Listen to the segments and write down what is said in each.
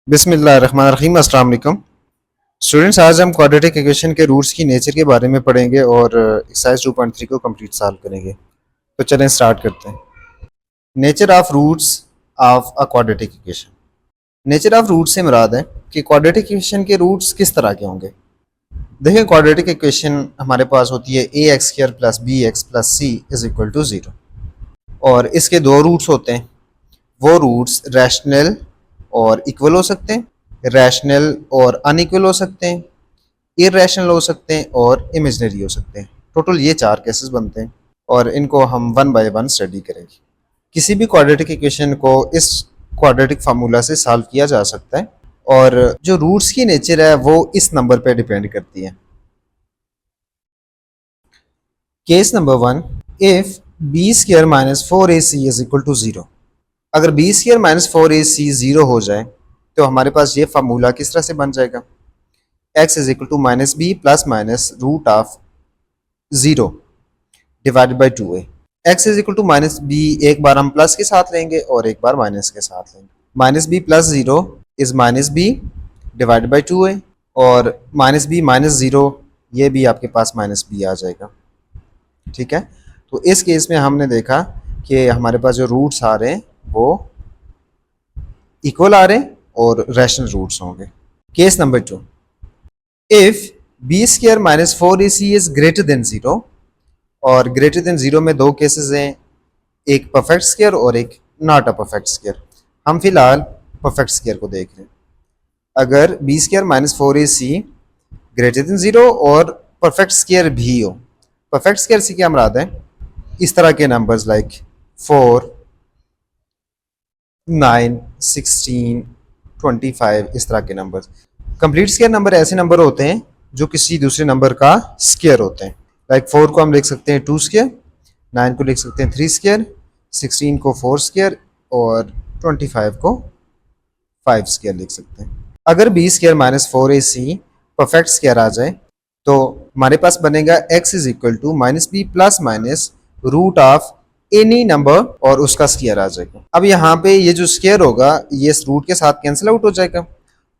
बिस्मिल्लाहिर्रहमानिर्रहीम। अस्सलाम वालेकुम स्टूडेंट्स, आज हम क्वाड्रेटिक इक्वेशन के रूट्स की नेचर के बारे में पढ़ेंगे और एक्सरसाइज 2.3 को कंप्लीट सॉल्व करेंगे। तो चलें स्टार्ट करते हैं। Nature of roots of a quadratic equation. Nature of root से मुराद है कि क्वाड्रेटिक इक्वेशन के रूट्स किस तरह के होंगे। देखिए, क्वाड्रेटिक इक्वेशन हमारे पास होती है a x square plus b x plus c is equal to zero, और इसके दो रूट्स होते हैं। वो रूट्स रैशनल और इक्वल हो सकते हैं, रैशनल और अनइक्वल हो सकते हैं, इरेशनल हो सकते हैं और इमेजनरी हो सकते हैं। टोटल ये चार केसेस बनते हैं और इनको हम वन बाय वन स्टडी करेंगे। किसी भी क्वाड्रेटिक इक्वेशन को इस क्वाड्रेटिक फार्मूला से सॉल्व किया जा सकता है और जो रूट्स की नेचर है वो इस नंबर पे डिपेंड करती है। Case number 1, if B square minus 4ac is equal to zero. अगर B square minus 4ac zero हो जाए तो हमारे पास ये फार्मूला किस तरह से बन जाएगा। x is equal to minus B plus minus root of zero divided by 2a। x is equal to minus B एक बार हम प्लस के साथ लेंगे और एक बार माइनस के साथ लेंगे। Minus B plus zero is minus B divided by 2a, और माइनस बी माइनस ज़ीरो ये भी आपके पास माइनस बी आ जाएगा। ठीक है, तो इस केस में हमने देखा कि हमारे पास जो रूट्स आ रहे हैं वो इक्वल आ रहे हैं और रैशनल रूट्स होंगे। Case number 2, if B square minus 4ac is greater than zero, और ग्रेटर देन ज़ीरो में दो केसेस हैं, एक परफेक्ट स्क्वायर और एक नॉट अ परफेक्ट स्क्वायर। हम फिलहाल परफेक्ट स्क्वायर को देख रहे हैं। अगर B square minus 4ac greater than zero और परफेक्ट स्क्वायर भी हो, परफेक्ट स्क्वायर से क्या मुराद है, इस तरह के नंबर्स लाइक 4, 9, 16, 25, इस तरह के नंबर्स। कंप्लीट स्क्वायर नंबर ऐसे नंबर होते हैं जो किसी दूसरे नंबर का स्क्वायर होते हैं। लाइक 4 को हम लिख सकते हैं 2 स्क्वायर, 9 को लिख सकते हैं 3 स्क्वायर, 16 को 4 स्क्वायर और 25 को 5 स्क्वायर लिख सकते हैं। अगर B square minus 4ac perfect square आ जाए तो हमारे पास बनेगा x is equal to minus B plus minus root of any number और उसका स्क्वायर आ जाएगा। अब यहाँ पे ये जो स्क्वायर होगा ये इस रूट के साथ कैंसिल आउट हो जाएगा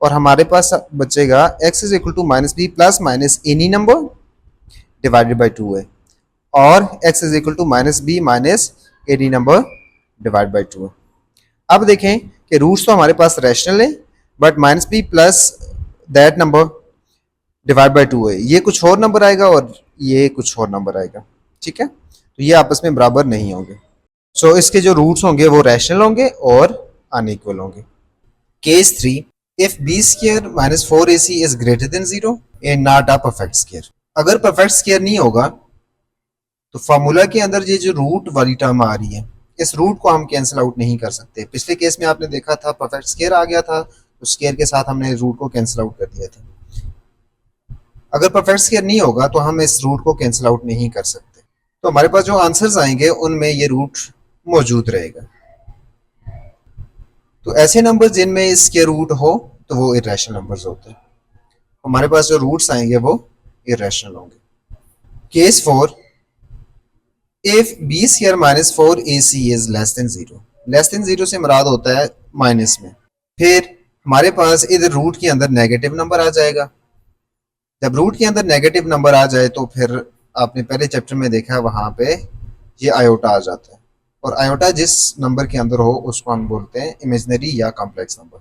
और हमारे पास बचेगा x is equal to minus B plus minus any number divided by 2a, और x is equal to minus b minus any number divide by 2a। अब देखें कि रूट्स तो हमारे पास रैशनल है, but minus B plus that number divide by 2a, ये कुछ और नंबर आएगा और ये कुछ और नंबर आएगा। ठीक है, तो ये आपस में बराबर नहीं होंगे। सो इसके जो रूट्स होंगे वो रैशनल होंगे और अनइक्वल होंगे। Case 3, if B square minus 4ac is greater than zero and not a perfect square. अगर परफेक्ट स्क्वायर नहीं होगा तो फार्मूला के अंदर ये जो रूट वाली टर्म आ रही है इस रूट को हम कैंसिल आउट नहीं कर सकते। पिछले केस में आपने देखा था परफेक्ट स्क्वायर आ गया था तो स्क्वायर के साथ हमने रूट को कैंसिल आउट कर दिया था। अगर परफेक्ट स्क्वायर नहीं होगा तो हम इस रूट को कैंसिल आउट नहीं कर सकते, तो हमारे पास जो आंसर्स आएंगे उनमें ये रूट मौजूद रहेगा। तो ऐसे नंबर जिनमें स्क्वायर रूट हो तो वो इरेशनल नंबर्स होते हैं। हमारे पास जो रूट्स आएंगे वो इरेशनल होंगे। Case 4, if B square minus 4ac is less than zero. Less than zero से मुराद होता है माइनस में। फिर हमारे पास इधर रूट के अंदर नेगेटिव नंबर आ जाएगा। जब रूट के अंदर नेगेटिव नंबर आ जाए तो फिर आपने पहले चैप्टर में देखा वहां पे ये आयोटा आ जाता है, और आयोटा जिस नंबर के अंदर हो उसको हम बोलते हैं इमेजिनरी या कॉम्प्लेक्स नंबर।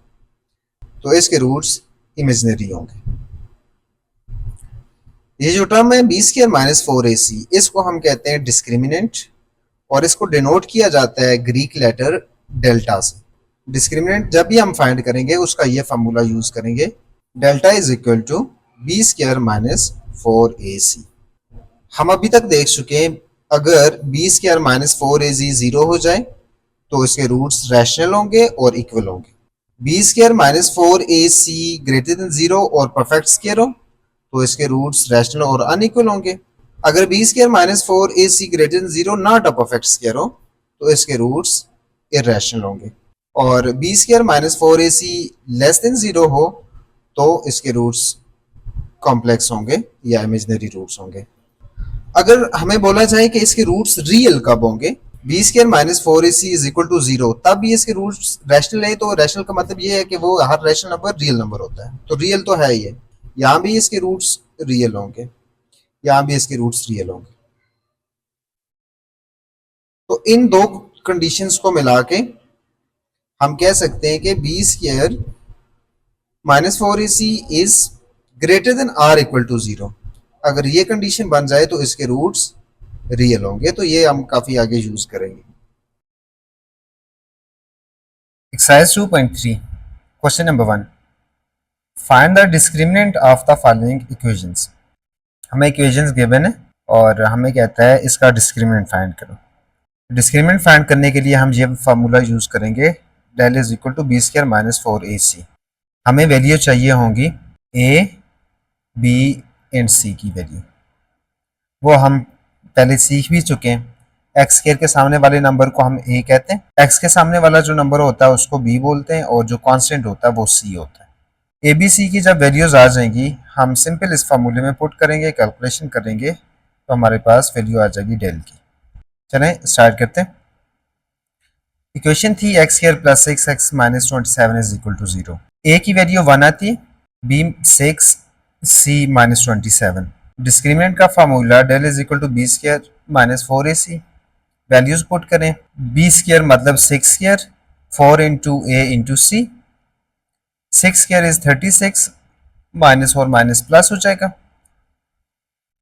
तो इसके रूट्स इमेजिनरी होंगे। ये जो टर्म है बी स्क्वायर माइनस 4ac इसको हम कहते हैं डिस्क्रिमिनेंट, और इसको डिनोट किया जाता है ग्रीक लेटर डेल्टा से। डिस्क्रिमिनेंट जब भी हम फाइंड करेंगे उसका ये फार्मूला यूज करेंगे, delta is equal to b square minus 4ac। हम अभी तक देख चुके हैं अगर B square minus 4ac zero हो जाए तो इसके रूट्स रैशनल होंगे और इक्वल होंगे। B square minus 4ac greater than zero और परफेक्ट स्क्वायर हो तो इसके रूट्स रैशनल और अनइक्वल होंगे। अगर B square minus 4ac greater than zero not a perfect square हो तो इसके रूट्स इरेशनल होंगे, और b square minus 4ac less than zero हो तो इसके रूट्स कॉम्प्लेक्स होंगे या इमेजिनरी रूट्स होंगे। अगर हमें बोला जाए कि इसके रूट्स रियल कब होंगे, b square minus 4ac is equal to 0, तब भी इसके रूट्स रैशनल है। तो रैशनल का मतलब ये है कि वो हर रैशनल नंबर रियल नंबर होता है, तो रियल तो है ही है। यहाँ भी इसके रूट्स रियल होंगे, यहाँ भी इसके रूट्स रियल होंगे। तो इन दो कंडीशंस को मिला के हम कह सकते हैं कि b square minus 4ac is greater than or equal to 0। अगर ये कंडीशन बन जाए तो इसके रूट्स रियल होंगे। तो ये हम काफी आगे यूज करेंगे। Exercise 2.3 question number 1, find the discriminant of the following equations. हमें इक्वेशंस गिवन है और हमें कहता है इसका डिस्क्रिमिनेंट फाइंड करो। डिस्क्रिमिनेंट फाइंड करने के लिए हम ये फार्मूला यूज करेंगे, del is equal to b square minus 4ac। हमें वैल्यू चाहिए होंगी a, b एंड c की वैल्यू। वो हम पहले सीख भी चुके हैं। एक्स स्क्वायर के सामने वाले नंबर को हम a कहते हैं, एक्स के सामने वाला जो नंबर होता है उसको b बोलते हैं, और जो कांस्टेंट होता है वो c होता है। a b c की जब वैल्यूज आ जाएंगी हम सिंपल इस फार्मूले में पुट करेंगे, कैलकुलेशन करेंगे, तो हमारे पास वैल्यू आ जाएगी डेल की। चलें स्टार्ट करते हैं। इक्वेशन थी x square plus 6x minus 27 is equal to 0। a की वैल्यू 1 आती है, b 6, c माइनस 27। डिस्क्रिमिनेंट का formula del is equal to b square minus 4ac। Values put करें, बी स्क्वायर मतलब 6 square, 4 into a into c. 6 square is 36, minus और minus plus हो जाएगा।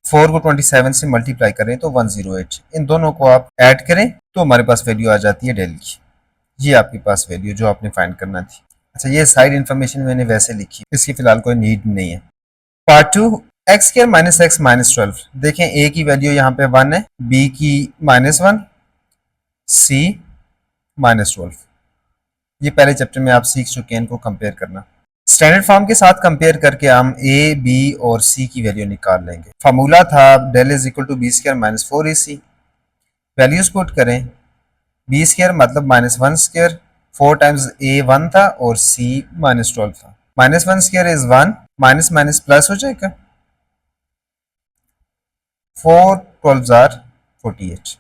4 को 27 से मल्टीप्लाई करें तो 108। इन दोनों को आप ऐड करें तो हमारे पास वैल्यू आ जाती है डेल की। ये आपके पास वैल्यू जो आपने फाइंड करना थी। अच्छा, ये साइड इन्फॉर्मेशन मैंने वैसे लिखी, इसकी फिलहाल कोई नीड नहीं है। Part 2, x square minus x minus 12। देखें a की वैल्यू यहाँ पे 1 है, b की -1, c -12। ये पहले चैप्टर में आप सीख चुके हैं इनको कंपेयर करना। स्टैंडर्ड फॉर्म के साथ कंपेयर करके हम a, b और c की वैल्यू निकाल लेंगे। फार्मूला था del is equal to b square minus 4ac। Values put करें, बी स्क्वायर मतलब -1 स्क्वायर, 4 टाइम्स a 1 था और c -12 था। -1 square is 1, minus minus plus हो जाएगा, 4 12 आर 48,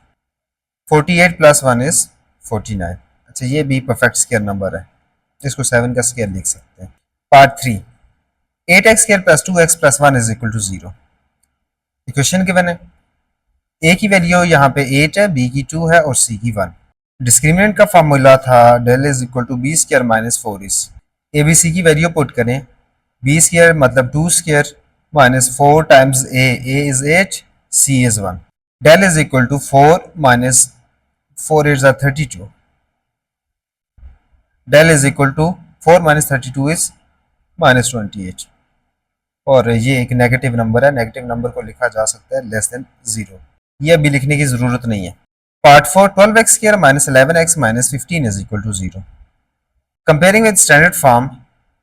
48 प्लस 1 इज 49। अच्छा, ये भी परफेक्ट स्क्वायर नंबर है, इसको 7 का स्क्वायर लिख सकते हैं। Part 3, 8x square plus 2x plus 1 is equal to 0। Equation given है, a की वैल्यू यहाँ पे 8 है, b की 2 है और c की 1। डिस्क्रिमिनेंट का फार्मूला था del is equal to b square minus 4ac। A b सी की वैल्यू पुट करें, बी स्क्वायर मतलब 2 square minus 4 times a is 8, c is 1। Del is equal to 4 minus 4 8 32। Del is equal to 4 minus 32 is minus 28। और ये एक negative number है, negative number को लिखा जा सकता है लेस देन 0। ये अभी लिखने की जरूरत नहीं है। Part 4, 12x square minus 11x minus 15 is equal to 0। Comparing with standard form,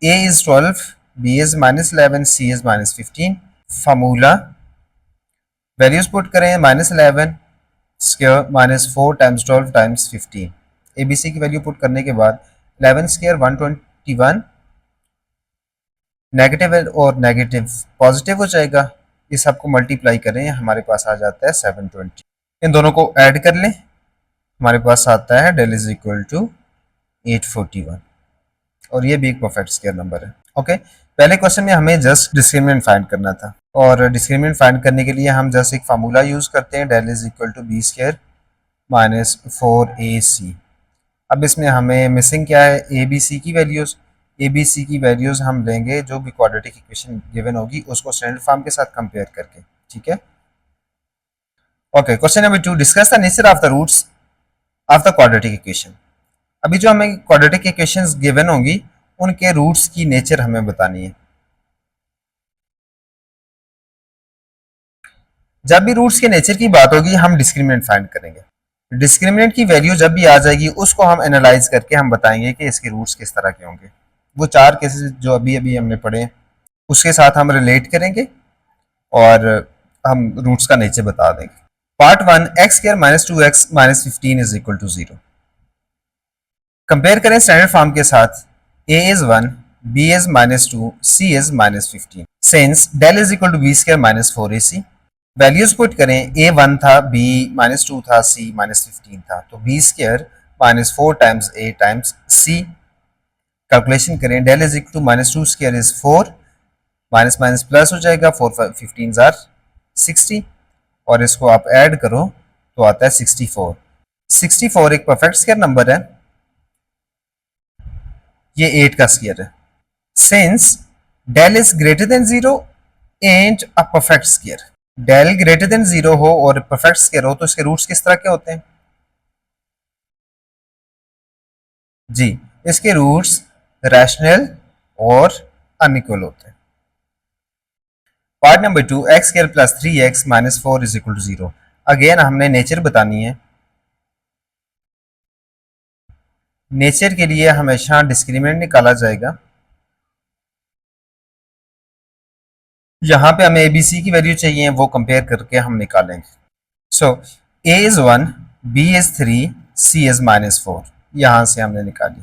a is 12, b is minus 11, c is minus 15। Formula values put करें, -11 square minus 4 times 12 times 15। A b सी की value put करने के बाद 11 square 121, negative और negative positive हो जाएगा। इस सबको मल्टीप्लाई करें, हमारे पास आ जाता है 720। इन दोनों को ऐड कर लें, हमारे पास आता है डेल इज इक्वल टू 841। और ये भी एक परफेक्ट स्क्वायर नंबर है। ओके, पहले क्वेश्चन में हमें जस्ट डिस्क्रिमिनेंट फाइंड करना था, और डिस्क्रिमिनेंट फाइंड करने के लिए हम जस्ट एक फार्मूला यूज करते हैं, del is equal to b square minus 4ac। अब इसमें हमें मिसिंग क्या है, ए बी सी की वैल्यूज। ए बी सी की वैल्यूज हम लेंगे जो भी क्वाड्रेटिक इक्वेशन गिवन होगी उसको स्टैंडर्ड फॉर्म के साथ कंपेयर करके, ठीक है। Okay, question number 2, discuss the nature of the roots of the quadratic equation. अभी जो हमें क्वाड्रेटिक इक्वेशंस गिवन होंगी उनके रूट्स की नेचर हमें बतानी है। जब भी रूट्स के नेचर की बात होगी हम डिस्क्रिमिनेंट फाइंड करेंगे। डिस्क्रिमिनेंट की वैल्यू जब भी आ जाएगी उसको हम एनालाइज करके हम बताएंगे कि इसके रूट्स किस तरह के होंगे। वो 4 केसेस जो अभी अभी हमने पढ़े उसके साथ हम रिलेट करेंगे और हम रूट्स का नेचर बता देंगे। Part 1, x square minus 2x minus 15 is equal to 0। Compare करें स्टैंडर्ड फॉर्म के साथ, a is 1, b is -2, c is -15। Since del is equal to b square minus 4ac, values put करें, ए 1 था, B -2 था, सी -15 था, तो b square -4 times a times c. Calculation करें, del is equal to -2 square is 4, minus minus plus हो जाएगा, 4 15 jar 60, और इसको आप ऐड करो तो आता है 64। 64 एक परफेक्ट स्क्वायर नंबर है, ये 8 का स्क्वायर है। Since del is greater than 0 and a perfect square, del greater than 0 हो और परफेक्ट स्क्वायर हो तो इसके रूट्स किस तरह के होते हैं? जी, इसके रूट्स रैशनल और अनइक्वल होते हैं। Part number 2, x square plus 3x minus 4 is equal to 0। Again हमने नेचर बतानी है। नेचर के लिए हमेशा डिस्क्रिमिनेंट निकाला जाएगा। यहाँ पे हमें एबीसी की वैल्यू चाहिए, वो कंपेयर करके हम निकालेंगे। So a is 1, b is 3, c is -4, यहां से हमने निकाली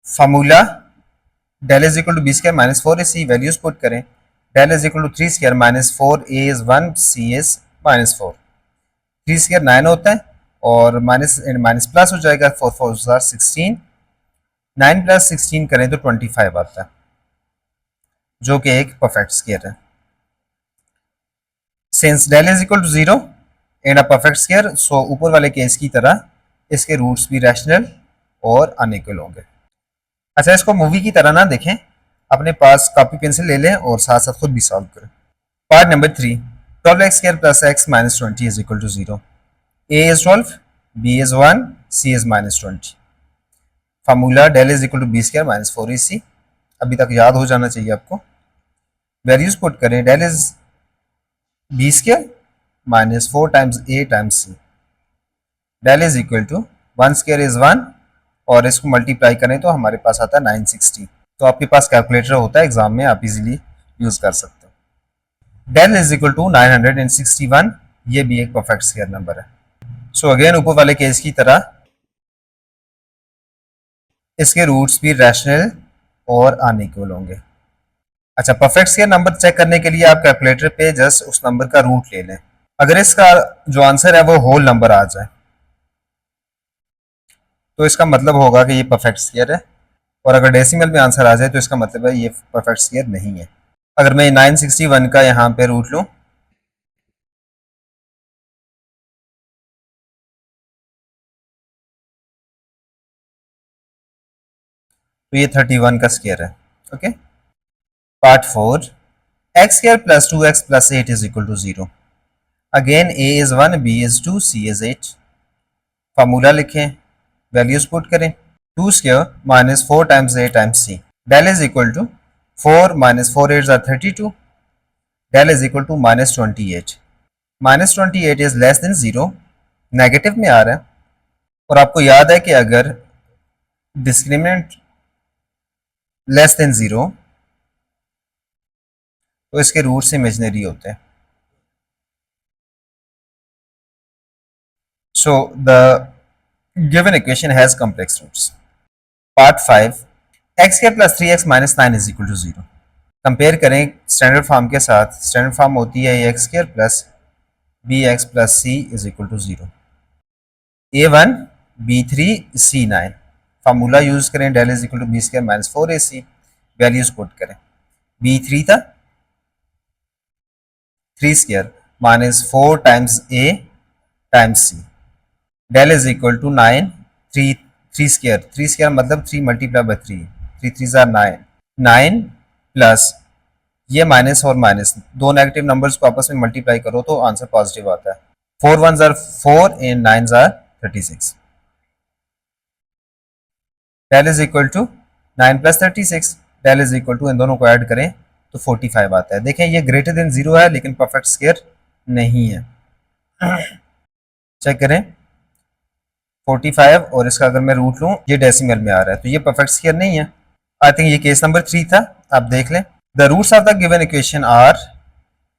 formula. Del is equal to b square -4 a c, values put करें, del is equal to 3 square -4, a is 1, c is -4, 3 square 9 होता है और माइनस माइनस प्लस हो जाएगा, 4 4 16, 9 प्लस 16 करें तो 25 आता है, जो कि एक परफेक्ट स्क्वायर है। Since del is equal to 0 and a perfect square, so ऊपर वाले केस की तरह इसके रूट्स भी रैशनल और अनइक्वल होंगे। अच्छा, इसको मूवी की तरह ना देखें, अपने पास कॉपी पेंसिल ले लें और साथ साथ खुद भी सॉल्व करें। Part number 3, 12x square plus x minus 20 is equal to 0। a is 12, b is 1, c is -20। Formula del is equal to b square minus 4ac, अभी तक याद हो जाना चाहिए आपको। वैल्यूज पुट करें, del is b square -4 times a times c, del is equal to 1 square is 1 और इसको मल्टीप्लाई करें तो हमारे पास आता है 960। तो आपके पास कैलकुलेटर होता है एग्जाम में, आप इजीली यूज कर सकते हो। डेल इज इक्वल टू 961, ये भी एक परफेक्ट स्क्वायर नंबर है। सो अगेन ऊपर वाले केस की तरह इसके रूट्स भी रैशनल और अनइक्वल होंगे। अच्छा, परफेक्ट स्क्वायर नंबर चेक करने के लिए आप कैलकुलेटर पे जस्ट उस नंबर का रूट ले लें। अगर इसका जो आंसर है वो होल नंबर आ जाए तो इसका मतलब होगा कि ये परफेक्ट स्क्वायर है, और अगर डेसिमल में आंसर आ जाए तो इसका मतलब है ये परफेक्ट स्क्वायर नहीं है। अगर मैं 961 का यहाँ पे रूट लूँ तो ये 31 का स्क्वायर है। Okay. Part 4, x square plus 2x plus 8 is equal to 0। Again a is 1, b is 2, c is 8। Formula लिखें, वैल्यूज पुट करें, 2 square minus 4 times a times c, del is equal to 4 minus 4 8 are 32, del is equal to -28। -28 is less than 0, negative में आ रहा है, और आपको याद है कि अगर डिस्क्रिमिनेंट लेस देन 0 तो इसके रूट्स इमेजिनरी होते हैं। So the given equation has complex roots. Part 5, x square plus 3x minus 9 is equal to 0। Compare करें स्टैंडर्ड फॉर्म के साथ। स्टैंडर्ड फॉर्म होती है x square plus b x plus c is equal to 0। a1, b3, c9। Formula use करें, del is equal to b square minus 4ac, values put करें, b3 था 3 square minus 4 times a times c, del is equal to 9, 3 square मतलब 3 multiply by 3, 3 3 जार 9, 9 plus ये minus और minus, दो negative numbers को आपस में मल्टीप्लाई करो तो आंसर पॉजिटिव आता है। 4 1 जार 4 एंड 9 जार 36, del is equal to 9 plus 36, del is equal to इन दोनों को ऐड करें तो 45 आता है। देखें ये ग्रेटर देन 0 है लेकिन परफेक्ट स्क्वायर नहीं है। चेक करें 45 और इसका अगर मैं रूट लूं ये डेसिमल में आ रहा है तो ये परफेक्ट स्क्वायर नहीं है। आई थिंक ये केस नंबर 3 था, आप देख लें। The roots of the given equation are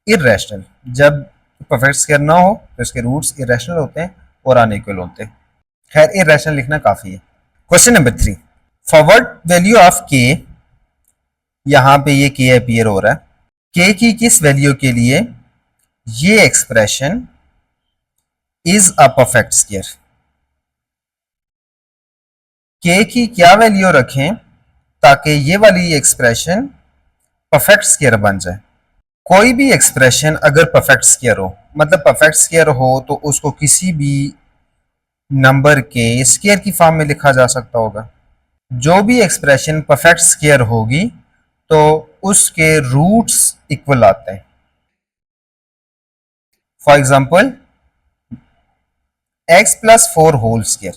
irrational. जब परफेक्ट स्क्वायर ना हो तो इसके रूट्स इरेशनल होते हैं और अनइक्वल होते हैं। खैर इरेशनल लिखना काफी है। Question number 3, forward value of के, यहाँ पे ये के अपीयर हो रहा है, के की किस वैल्यू के लिए ये expression is a perfect square, के की क्या वैल्यू रखें ताकि ये वाली एक्सप्रेशन परफेक्ट स्क्वायर बन जाए। कोई भी एक्सप्रेशन अगर परफेक्ट स्क्वायर हो, मतलब परफेक्ट स्क्वायर हो तो उसको किसी भी नंबर के स्क्वायर की फॉर्म में लिखा जा सकता होगा। जो भी एक्सप्रेशन परफेक्ट स्क्वायर होगी तो उसके रूट्स इक्वल आते हैं। For example x plus 4 whole square,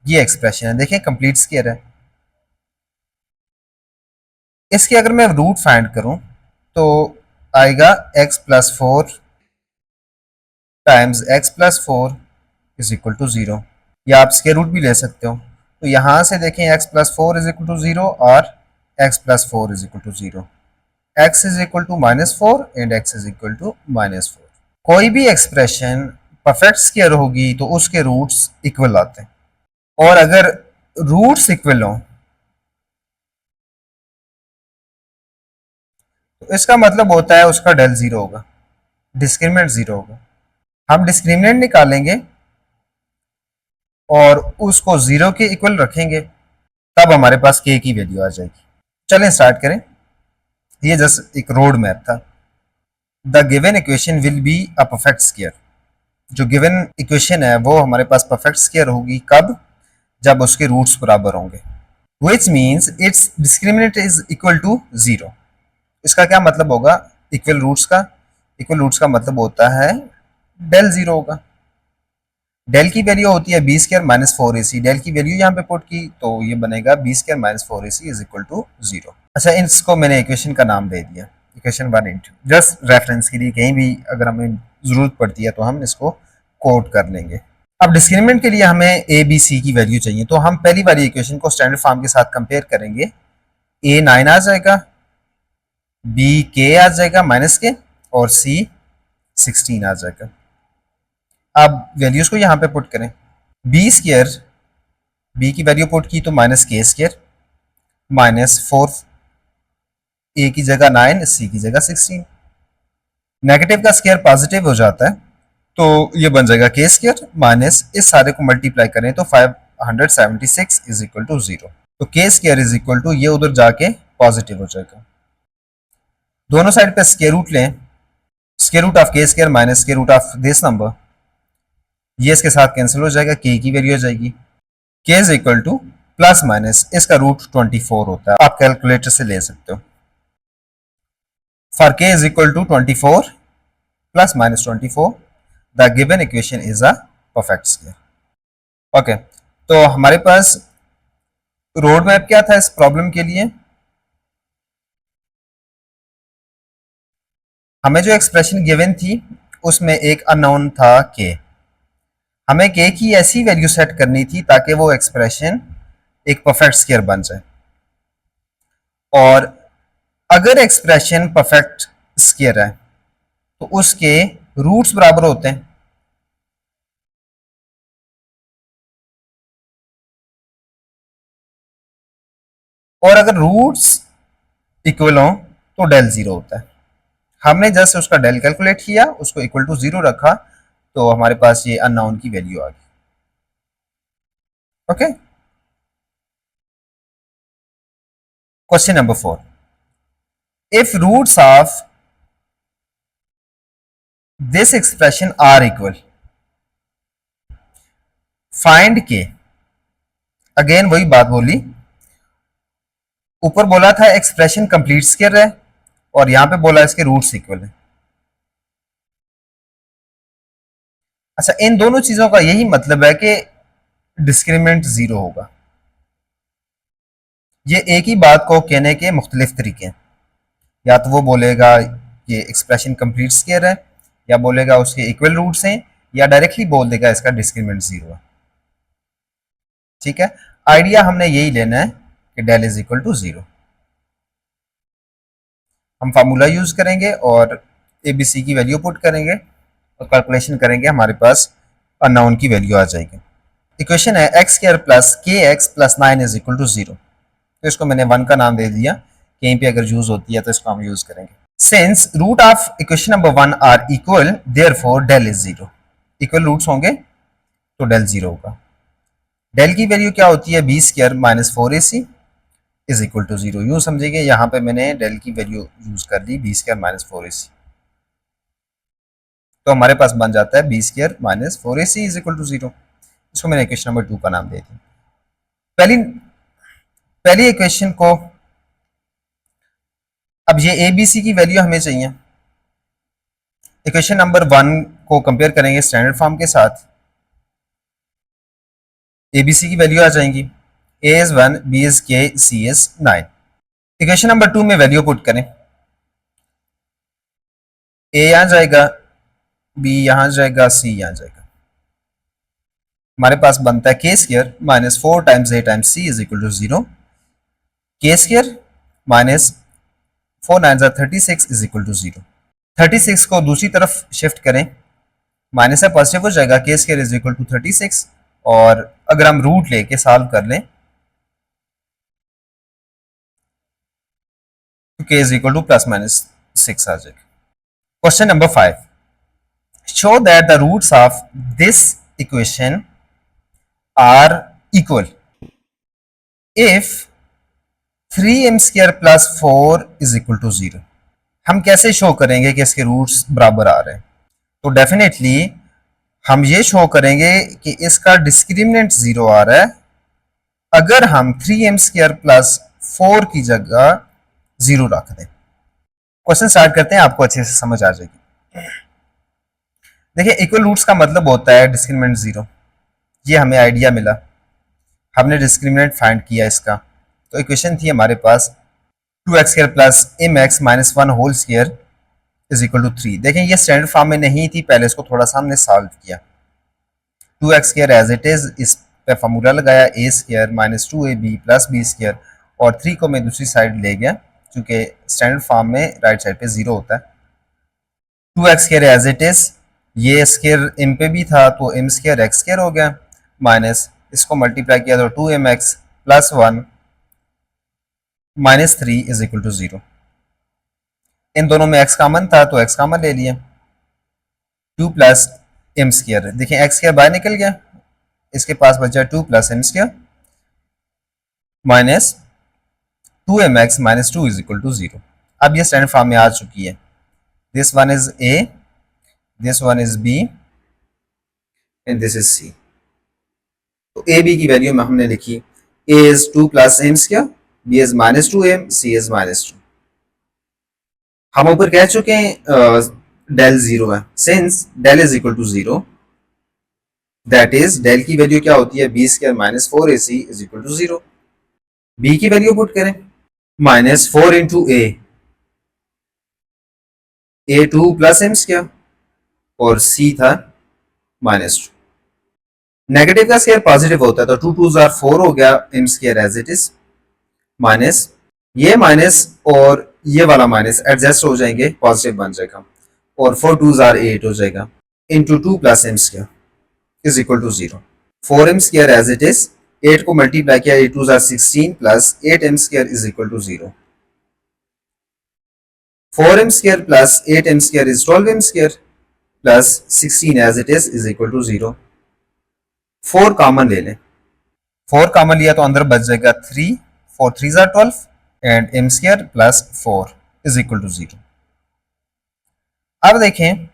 ये एक्सप्रेशन है, देखें कंप्लीट स्क्वायर है। इसके अगर मैं रूट फाइंड करूं तो आएगा x plus 4 times x plus 4 is equal to 0, या आप स्क्वायर रूट भी ले सकते हो। तो यहां से देखें x plus 4 is equal to 0 और x plus 4 is equal to 0, x is equal to -4 and x is equal to -4। कोई भी एक्सप्रेशन परफेक्ट स्क्वायर होगी तो उसके रूट्स इक्वल आते हैं, और अगर रूट्स इक्वल हो तो इसका मतलब होता है उसका डेल 0 होगा, डिस्क्रिमिनेंट 0 होगा। हम डिस्क्रिमिनेंट निकालेंगे और उसको 0 के इक्वल रखेंगे, तब हमारे पास k की वैल्यू आ जाएगी। चलें स्टार्ट करें। ये जस्ट एक रोड मैप था। The given equation will be a perfect square, जो गिवन इक्वेशन है वो हमारे पास परफेक्ट स्क्वायर होगी, कब? जब उसके रूट्स बराबर होंगे। Which means its discriminant is equal to 0। इसका क्या मतलब होगा इक्वल रूट्स का? इक्वल रूट्स का मतलब होता है डेल 0 होगा। डेल की वैल्यू होती है b square minus 4ac, del की वैल्यू यहाँ पे पुट की तो ये बनेगा b square minus 4ac is equal to 0। अच्छा, इसको मैंने इक्वेशन का नाम दे दिया, इक्वेशन 1 इंटू, जस्ट रेफरेंस के लिए, कहीं भी अगर हमें जरूरत पड़ती है तो हम इसको कोट कर लेंगे। अब डिस्क्रिमिनेंट के लिए हमें ए बी सी की वैल्यू चाहिए, तो हम पहली वाली इक्वेशन को स्टैंडर्ड फॉर्म के साथ कंपेयर करेंगे। ए 9 आ जाएगा, बी के आ जाएगा माइनस के, और सी 16 आ जाएगा। अब वैल्यूज को यहाँ पे पुट करें। बी स्क्वायर, बी की वैल्यू पुट की तो माइनस के स्क्वायर माइनस 4, ए की जगह 9, सी की जगह 16। नेगेटिव का स्क्वायर पॉजिटिव हो जाता है तो ये बन जाएगा के स्क्वायर माइनस, इस सारे को मल्टीप्लाई करें तो 576 इज इक्वल टू 0। तो के स्क्वायर इज इक्वल टू, ये उधर जाके पॉजिटिव हो जाएगा। दोनों साइड पे स्क्वायर रूट लें, square root of k square minus square root of this number, ये इसके साथ कैंसिल हो जाएगा, के की वैल्यू हो जाएगी के is equal to plus minus, इसका रूट 24 होता है, आप कैलकुलेटर से ले सकते हो। For k is equal to 24 plus minus 24, the given equation is a perfect square. Okay, तो हमारे पास रोड मैप क्या था इस प्रॉब्लम के लिए? हमें जो एक्सप्रेशन गिवन थी उसमें एक अननोन था के, हमें के की ऐसी वैल्यू सेट करनी थी ताकि वो एक्सप्रेशन एक परफेक्ट स्क्वायर बन जाए। और अगर एक्सप्रेशन परफेक्ट स्क्वायर है तो उसके रूट्स बराबर होते हैं, और अगर रूट्स इक्वल हो तो डेल 0 होता है। हमने जस्ट उसका डेल कैलकुलेट किया, उसको इक्वल टू 0 रखा, तो हमारे पास ये अननोन की वैल्यू आ गई। Okay, question number 4, if roots of this expression are equal, find k. Again वही बात बोली, ऊपर बोला था एक्सप्रेशन कंप्लीट स्क्वायर है और यहां पे बोला इसके रूट्स इक्वल है। अच्छा, इन दोनों चीजों का यही मतलब है कि डिस्क्रिमिनेंट 0 होगा। ये एक ही बात को कहने के मुख्तलिफ तरीके हैं, या तो वो बोलेगा ये एक्सप्रेशन कंप्लीट स्क्वायर है, या बोलेगा उसके इक्वल रूट्स हैं, या डायरेक्टली बोल देगा इसका डिस्क्रिमिनेंट 0 है। ठीक है, आइडिया हमने यही लेना है कि डेल इज इक्वल टू 0। हम फार्मूला यूज करेंगे और ए बी सी की वैल्यू पुट करेंगे और कैलकुलेशन करेंगे, हमारे पास अननोन की वैल्यू आ जाएगी। इक्वेशन है x square plus k x plus 9 is equal to 0। तो इसको मैंने 1 का नाम दे दिया, कहीं पे अगर यूज होती है तो इसको हम यूज करेंगे। Since root of equation number 1 are equal therefore del is 0, equal roots होंगे तो डेल 0 होगा। डेल की वैल्यू क्या होती है, b square minus 4ac is equal to 0। यूं समझिए यहाँ पे मैंने डेल की वैल्यू यूज कर ली बी स्क्वायर माइनस 4ac, तो हमारे पास बन जाता है b square minus 4ac is equal to 0। इसको मैंने इक्वेशन नंबर 2 का नाम दे दिया। पहली पहली इक्वेशन को, अब ये ए बी सी की वैल्यू हमें चाहिए। इक्वेशन नंबर 1 को कंपेयर करेंगे स्टैंडर्ड फॉर्म के साथ, ए बी सी की वैल्यू आ जाएंगी, ए इज 1, बी इज के, सी इज 9। इक्वेशन नंबर 2 में वैल्यू पुट करें, ए यहाँ जाएगा, बी यहाँ जाएगा, सी यहाँ जाएगा। हमारे पास बनता है k square minus 4 times a times c is equal to 0। K square minus 4 9 36 is equal to 0। 36 को दूसरी तरफ शिफ्ट करें, माइनस है पॉजिटिव हो जाएगा, के स्क्वायर इज इक्वल टू 36। और अगर हम रूट लेके सॉल्व कर लें तो k is equal to plus minus 6 आ जाएगा। Question number 5, show that the roots of this equation are equal if 3m square plus 4 is equal to 0। हम कैसे शो करेंगे कि इसके रूट्स बराबर आ रहे हैं? तो डेफिनेटली हम ये शो करेंगे कि इसका डिस्क्रिमिनेंट 0 आ रहा है अगर हम 3m स्क्वायर प्लस 4 की जगह 0 रख दें। क्वेश्चन स्टार्ट करते हैं, आपको अच्छे से समझ आ जाएगी। देखिए, इक्वल रूट्स का मतलब होता है डिस्क्रिमिनेंट 0। ये हमें आइडिया मिला, हमने डिस्क्रिमिनेंट फाइंड किया इसका। तो इक्वेशन थी हमारे पास 2x square plus mx minus 1 whole square is equal to 3। देखें, ये स्टैंडर्ड फॉर्म में नहीं थी, पहले इसको थोड़ा सा हमने सॉल्व किया। 2x square as it is, इस पे फार्मूला लगाया a square minus 2ab plus b square, और 3 को मैं दूसरी साइड ले गया क्योंकि स्टैंडर्ड फॉर्म में राइट साइड पे 0 होता है। 2x square as it is, ये स्क्वायर m पे भी था तो m स्क्वायर x स्क्वायर हो गया, माइनस इसको मल्टीप्लाई किया तो 2mx plus 1 minus 3 is equal to 0। इन दोनों में x कॉमन था तो x कॉमन ले लिया, 2 प्लस m स्क्वायर। देखिए x स्क्वायर बाहर निकल गया, इसके पास बचा 2 plus m square minus 2mx minus 2 is equal to 0। अब ये स्टैंडर्ड फॉर्म में आ चुकी है। This one is a, this one is b and this is c। तो a b की वैल्यू में हमने लिखी, a is 2 plus m square, b is minus 2m, c is minus 2। हम ऊपर कह चुके हैं डेल 0 है। Since del is equal to 0, that is del की वैल्यू क्या होती है, b square minus 4ac is equal to 0। B की वैल्यू पुट करें, minus 4 into a 2 plus m square, और सी था माइनस 2। नेगेटिव का स्क्वायर पॉजिटिव होता है तो 2 2 जार 4 हो गया, m square as it is, minus ये माइनस और ये वाला माइनस एडजस्ट हो जाएंगे, पॉजिटिव बन जाएगा, और 4 2 जार 8 हो जाएगा, into 2 plus m square is equal to 0। 4m square as it is, 8 को मल्टीप्लाई किया, 8 2 जार 16 plus 8m square is equal to 0। 4m square plus 8m square is 12m square plus 16 as it is equal to 0। 4 common ले लें, 4 common लिया तो अंदर बच जाएगा 3, 4 3 जार 12 and m square plus 4 is equal to 0। अब देखें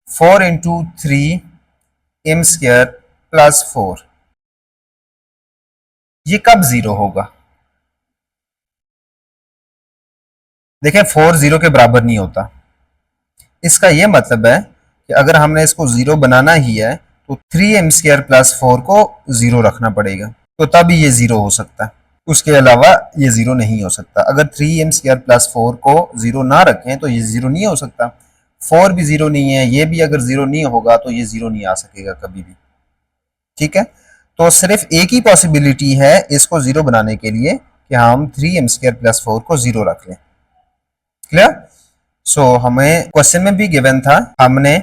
4 इंटू 3 m स्क्वायर प्लस 4, ये कब 0 होगा? देखें 4 0 के बराबर नहीं होता। इसका यह मतलब है कि अगर हमने इसको 0 बनाना ही है तो 3m स्क्वायर प्लस 4 को 0 रखना पड़ेगा, तो तभी ये 0 हो सकता है, उसके अलावा ये 0 नहीं हो सकता। अगर 3m स्क्वायर प्लस 4 को 0 ना रखें तो ये 0 नहीं हो सकता। 4 भी 0 नहीं है, ये भी अगर 0 नहीं होगा तो ये 0 नहीं आ सकेगा कभी भी। ठीक है, तो सिर्फ एक ही पॉसिबिलिटी है इसको 0 बनाने के लिए कि हम 3m स्क्वायर प्लस 4 को 0 रख लें। क्लियर? सो हमें क्वेश्चन में भी गिवन था, हमने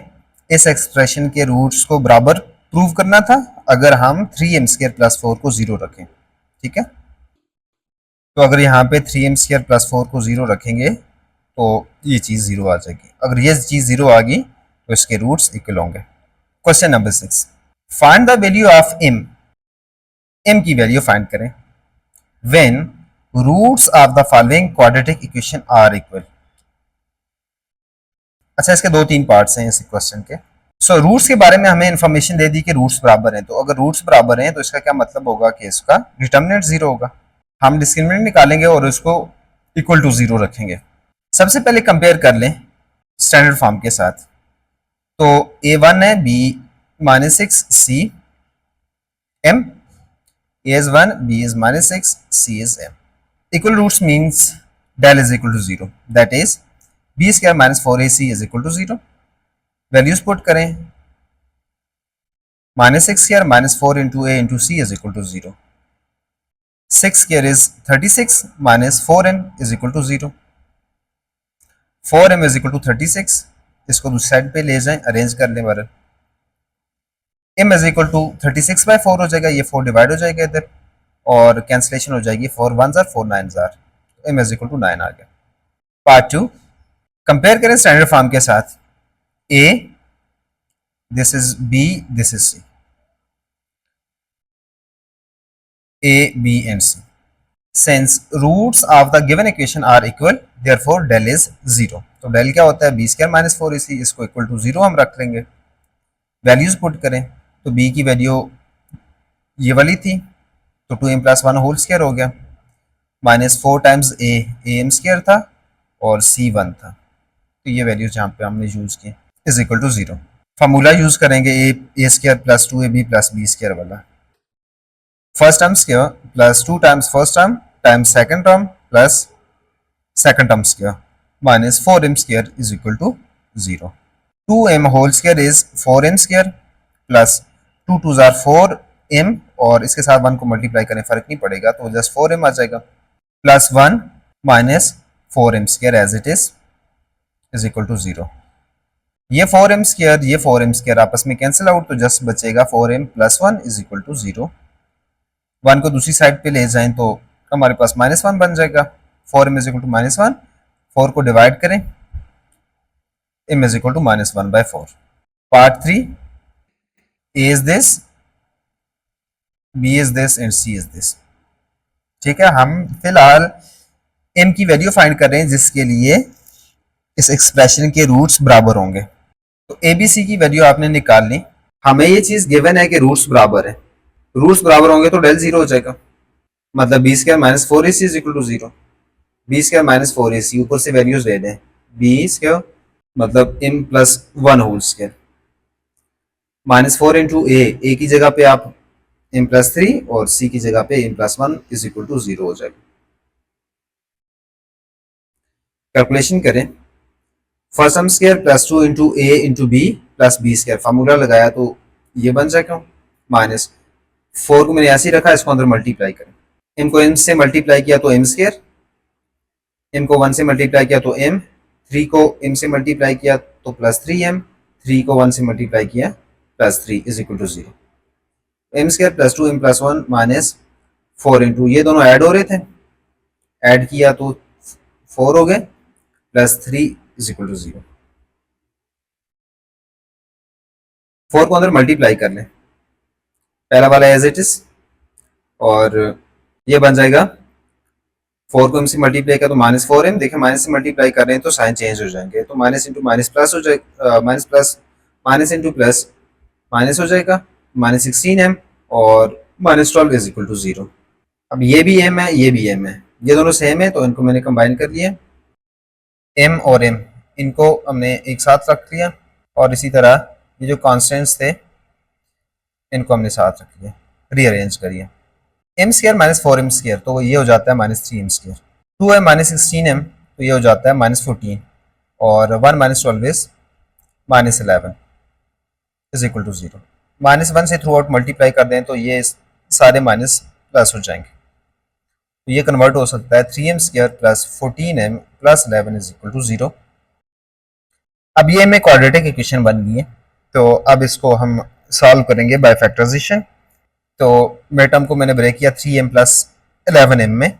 इस एक्सप्रेशन के रूट्स को बराबर प्रूव करना था अगर हम 3m स्क्वायर प्लस 4 को 0 रखें। ठीक है, तो अगर यहाँ पे 3m स्क्वायर प्लस 4 को 0 रखेंगे तो ये चीज़ ज़ीरो आ जाएगी। अगर ये चीज़ ज़ीरो आ गई तो इसके रूट्स इक्वल होंगे। Question number 6, find the value of m। m की वैल्यू फाइंड करें when roots of the following quadratic equation are equal. अच्छा, इसके 2-3 पार्ट्स हैं इस क्वेश्चन के। सो रूट्स के बारे में हमें इंफॉर्मेशन दे दी कि रूट्स बराबर हैं, तो अगर रूट्स बराबर हैं तो इसका क्या मतलब होगा कि इसका डिटर्मिनेंट जीरो होगा। हम डिस्क्रिमिनेंट निकालेंगे और उसको इक्वल टू जीरो रखेंगे। सबसे पहले कंपेयर कर लें स्टैंडर्ड फॉर्म के साथ। तो a1 है b minus six c m, a is 1, b is minus 6, c is m. Equal roots means del is equal to 0, that is b square minus 4ac is equal to 0. Values put करें, minus six square minus 4 into a into c is equal to 0, 6 square is 36 minus 4m is equal to 0, 4m is equal to 36। इसको दूसरी side पे ले जाएं, arrange कर लें बार, m is equal to 36 by 4 हो जाएगा, ये 4 डिवाइड हो जाएगा इधर और कैंसिलेशन हो जाएगी, 4 1s are 4 9s are, m is equal to 9 आ गया। पार्ट 2, कंपेयर करें स्टैंडर्ड फॉर्म के साथ। a, this is b, this is c, a, b and c. Since roots of the given equation are equal, therefore del is 0. तो del क्या होता है b square minus 4ac, इसको equal to 0 हम रख लेंगे। वैल्यूज पुट करें तो b की वैल्यू ये वाली थी तो 2m प्लस 1 होल स्क्वायर हो गया, minus 4 times a, am square था और c 1 था, तो ये वैल्यूज यहाँ पे हमने यूज की, is equal to 0। Formula use करेंगे a square plus 2ab plus b square वाला, first term square plus 2 times first term times second term plus second term square minus 4m square is equal to 0। 2m whole square is 4m square plus 2 2s are 4m और इसके साथ 1 को multiply करें फर्क नहीं पड़ेगा तो just 4m आ जाएगा, plus 1 minus 4m square as it is equal to 0। ये 4m स्क्वायर आपस में कैंसिल आउट तो जस्ट बचेगा 4m plus 1 is equal to 0। 1 को दूसरी साइड पे ले जाएं तो हमारे पास माइनस 1 बन जाएगा, 4m is equal to minus 1, 4 को डिवाइड करें, m is equal to minus 1 by 4। Part 3, a is this, b is this and c is this. ठीक है, हम फिलहाल m की वैल्यू फाइंड कर रहे हैं जिसके लिए इस एक्सप्रेशन के रूट्स बराबर होंगे। तो ए बी सी की वैल्यू आपने निकाल ली, हमें ये चीज गिवन है कि रूट्स बराबर है, रूट्स बराबर होंगे तो डेल 0 हो जाएगा, मतलब b square minus 4ac is equal to 0, b square minus 4ac ऊपर से वैल्यूज दे दें, b स्क्वायर मतलब m plus 1 whole square minus 4 into a की जगह पे आप m प्लस 3 और c की जगह पे m plus 1 is equal to 0 हो जाएगा। कैलकुलेशन करें, first term square plus 2 into a into b plus b square, formula लगाया तो ये बन जाएगा, माइनस 4 को मैंने ऐसे ही रखा, इसको अंदर मल्टीप्लाई करें, m को m से मल्टीप्लाई किया तो m स्क्वायर, m को 1 से मल्टीप्लाई किया तो m, 3 को m से मल्टीप्लाई किया तो प्लस 3m, 3 को 1 से मल्टीप्लाई किया plus 3 is equal to 0। m square plus 2m plus 1 minus 4 into ये दोनों ऐड हो रहे थे, ऐड किया तो 4 हो गए प्लस 3 इज इक्वल टू 0। 4 को अंदर मल्टीप्लाई कर लें, पहला वाला एज इट इज और ये बन जाएगा, 4 को m से मल्टीप्लाई किया तो माइनस 4m, देखिए माइनस से मल्टीप्लाई कर रहे हैं तो साइन चेंज हो जाएंगे, तो माइनस इंटू माइनस प्लस हो जाएगा, minus plus minus into plus minus हो जाएगा, माइनस 16m और माइनस 12 इज इक्वल टू 0। अब ये भी m है ये भी m है, ये दोनों सेम है तो इनको मैंने कंबाइन कर लिया, m और m इनको हमने एक साथ रख लिया और इसी तरह ये जो कॉन्स्टेंट्स थे इनको हमने साथ रख लिया, रीअरेंज करिए, m square minus 4m square तो ये हो जाता है minus 3m square, 2m minus 16m तो ये हो जाता है माइनस 14 और 1 minus 12 is minus 11 is equal to 0। Minus 1 से थ्रू आउट मल्टीप्लाई कर दें तो ये सारे माइनस प्लस हो जाएंगे, तो ये कन्वर्ट हो सकता है 3m square plus 14m plus 11 is equal to 0। अब ये में क्वाड्रेटिक इक्वेशन बन गई है, तो अब इसको हम सॉल्व करेंगे बाय फैक्टराइजेशन। तो मेरे टर्म को मैंने ब्रेक किया 3m प्लस 11m में,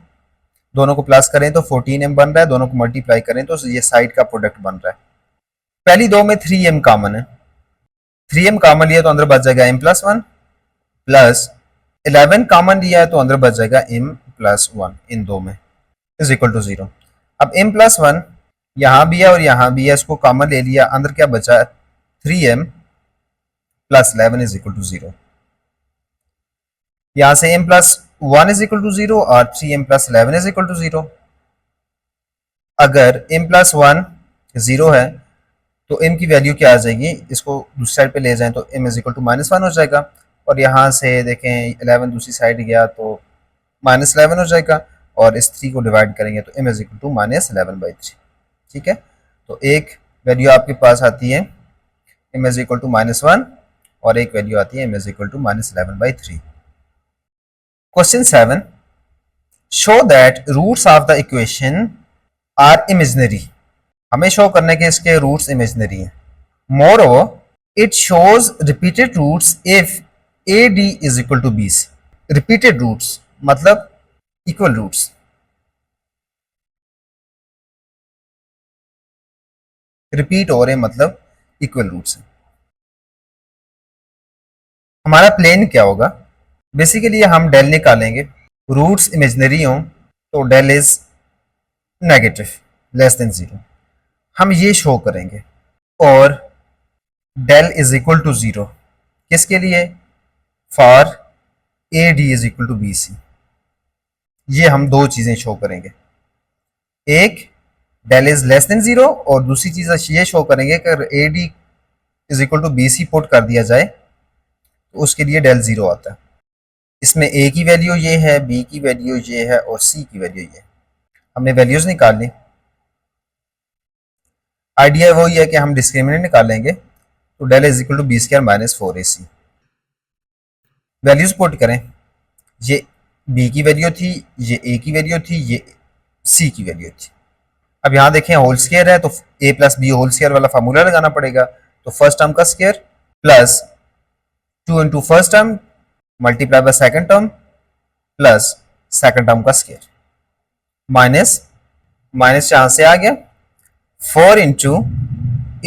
दोनों को प्लस करें तो 14m बन रहा है, दोनों को मल्टीप्लाई करें तो ये साइड का प्रोडक्ट बन रहा है। पहली दो में 3m कॉमन है, 3m कॉमन लिया तो अंदर बच जाएगा m+1 प्लस 11 कॉमन लिया है तो अंदर बच जाएगा m+1 इन दो में इज इक्वल टू 0। अब m+1 यहाँ भी है और यहाँ भी है, इसको कॉमन ले लिया, अंदर क्या बचा 3m plus 11 is equal to 0। यहां से m+1 इज इक्वल टू 0 और 3m plus 11 is equal to 0। अगर m+1 0 है तो m की वैल्यू क्या आ जाएगी, इसको दूसरी साइड पे ले जाएं तो m इज इक्वल टू -1 हो जाएगा, और यहाँ से देखें 11 दूसरी साइड गया तो -11 हो जाएगा, और इस 3 को डिवाइड करेंगे तो m इज इक्वल टू -11/3। ठीक है, तो एक वैल्यू आपके पास आती है m इज इक्वल टू -1 और एक वैल्यू आती है m is equal to -11/3। Question 7, show that roots of the equation are imaginary. हमें शो करने के इसके रूट्स इमेजिनरी हैं। Moreover it shows repeated roots if a d is equal to b c. Repeated roots मतलब equal roots. Repeat हो रहे मतलब equal roots है। हमारा प्लेन क्या होगा, बेसिकली हम डेल निकालेंगे, रूट्स इमेजिनरी हों तो del is negative less than 0, हम ये शो करेंगे, और डेल इज इक्वल टू 0 किसके लिए, for a d is equal to b c. ये हम दो चीजें शो करेंगे, एक डेल इज लेस देन 0 और दूसरी चीज ये शो करेंगे कि अगर a d is equal to b c put कर दिया जाए तो उसके लिए डेल 0 आता है। इसमें ए की वैल्यू ये है, बी की वैल्यू ये है और सी की वैल्यू ये है। हमने वैल्यूज निकाल ली। आइडिया वही है कि हम डिस्क्रिमिनेंट निकालेंगे तो del is equal to b square minus 4ac। Values put करें, ये b की वैल्यू थी, ये a की वैल्यू थी, ये c की वैल्यू थी। अब यहाँ देखें होल स्क्वायर है तो a plus b whole square वाला फार्मूला लगाना पड़ेगा, तो फर्स्ट टर्म का square plus 2 into first term multiply by second term plus second term का स्क्वायर माइनस माइनस यहां से आ गया 4 इंटू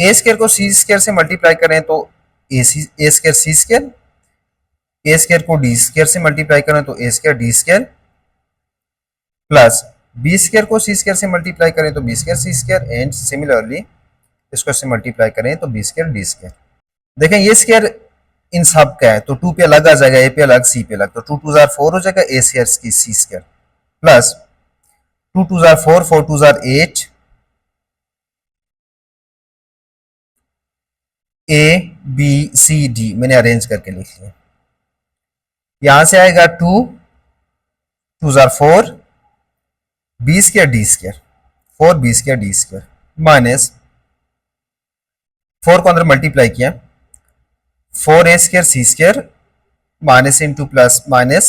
ए स्क्वायर को सी स्क्वायर से मल्टीप्लाई करें तो a square c square, a square को डी स्क्वायर से मल्टीप्लाई करें तो a square d square plus b square को सी स्क्वायर से मल्टीप्लाई करें तो b square c square, and similarly इसको से मल्टीप्लाई करें तो बी स्क्वायर डी स्क्वायर। देखें ये स्क्वायर इन सब का है तो 2 पे अलग आ जाएगा, ए पे अलग, सी पे अलग, तो 2 2 जार 4 हो जाएगा, ए स्क्वायर की सी स्क्वायर प्लस 2 2 जार 4 4 2 जार 8 ए बी सी डी मैंने अरेंज करके लिख लिया। यहां से आएगा 2 2 जार 4 b square d square 4 b square d square minus 4 को अंदर मल्टीप्लाई किया 4 a square c square minus into plus minus